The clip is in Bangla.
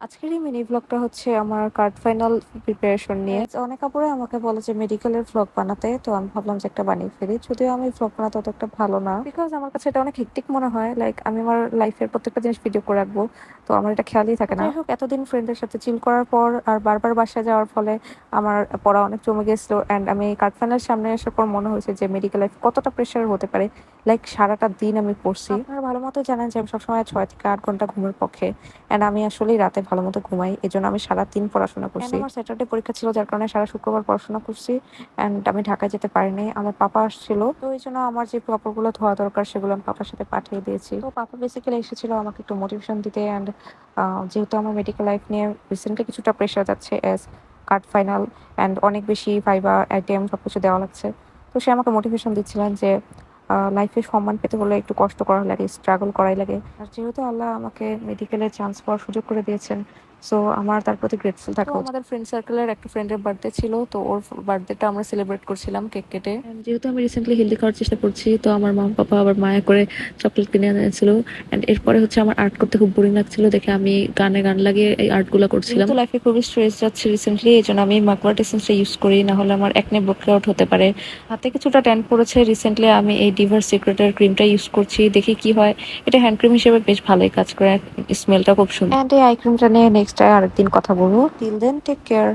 আজকের এই মিনি ভ্লগটা হচ্ছে আমার কার্ড ফাইনাল প্রিপারেশন নিয়ে। অনেক আপুরে আমাকে বলে যে মেডিকেলের ভ্লগ বানাতে, তো আমি ভাবলাম যে একটা বানিয়ে ফেলি। যদিও আমি ভ্লগ বানাতে অত একটা ভালো না, বিকজ আমার কাছে এটা অনেক হেক্টিক মনে হয়। লাইক আমি আমার লাইফের প্রত্যেকটা জিনিস ভিডিও করে রাখবো, তো আমার এটা খেয়ালই থাকে না। যাই হোক, এতদিন ফ্রেন্ডের সাথে চিল করার পর আর বারবার বাসায় যাওয়ার ফলে আমার পড়া অনেক জমে গেছিল। অ্যান্ড আমি কার্ড ফাইনাল সামনে আসার পর মনে হয়েছে যে মেডিকেল লাইফ কতটা প্রেশার হতে পারে। লাইক সারাটা দিন আমি পড়ছি। আপনারা ভালো মতো জানেন যে আমি সবসময় 6 থেকে 8 ঘন্টা ঘুমের পক্ষে, অ্যান্ড আমি আসলেই রাতে ভালো মতো ঘুমাই। এজন্য আমি সারাদিন পড়াশোনা করছি। আমার স্যাটারডে পরীক্ষা ছিল, যার কারণে সারা শুক্রবার পড়াশোনা করছি। অ্যান্ড আমি ঢাকায় যেতে পারিনি, আমার পাপা আসছিল, তো এই জন্য আমার যে কাপড়গুলো ধোয়া দরকার সেগুলো আমি পাপার সাথে পাঠিয়ে দিয়েছি। তো পাপা বেসিক্যালি এসেছিল আমাকে একটু মোটিভেশন দিতে। অ্যান্ড যেহেতু আমার মেডিকেল লাইফ নিয়ে রিসেন্টলি কিছুটা প্রেশার যাচ্ছে, অ্যাজ কার্ড ফাইনাল অ্যান্ড অনেক বেশি ভাইবা আইটেম সবকিছু দেওয়া লাগছে, তো সে আমাকে মোটিভেশন দিচ্ছিলেন যে লাইফে সম্মান পেতে হলে একটু কষ্ট করা লাগে, স্ট্রাগল করাই লাগে। আর যেহেতু আল্লাহ আমাকে মেডিকেলে চান্স পাওয়ার সুযোগ করে দিয়েছেন, সো আমার তার প্রতি গ্রেটফুল থাকা উচিত। আমাদের ফ্রেন্ড সার্কেলের একটা ফ্রেন্ডের বার্থডে ছিল, তো ওর বার্থডেটা আমরা সেলিব্রেট করছিলাম কেক কেটে। And যেহেতু আমি রিসেন্টলি হেলদি খাওয়ার চেষ্টা করছি, তো আমার মা পাপা আবার মায়া করে চকলেট কিনে এনেছিল। অ্যান্ড এরপরে হচ্ছে আমার আর্ট করতে খুব বোরিং লাগছিল, দেখে আমি গানে গান লাগিয়ে এই আর্টগুলো করছিলাম। তো লাইফে খুবই স্ট্রেস যাচ্ছে রিসেন্টলি, এই জন্য আমি মাকওয়ার্ড এসেন্সটা ইউজ করি, না হলে আমার একনে ব্রেকআউট হতে পারে। হাতে কিছুটা ট্যান পড়েছে রিসেন্টলি, আমি এই ডিভার সিক্রেটের ক্রিমটা ইউজ করছি, দেখি কি হয়। এটা হ্যান্ড ক্রিম হিসেবে বেশ ভালোই কাজ করে, স্মেলটা খুব সুন্দর। অ্যান্ড এই আই ক্রিমটা নিয়ে নেক্সট আরেকদিন কথা বলবো। Till then take care.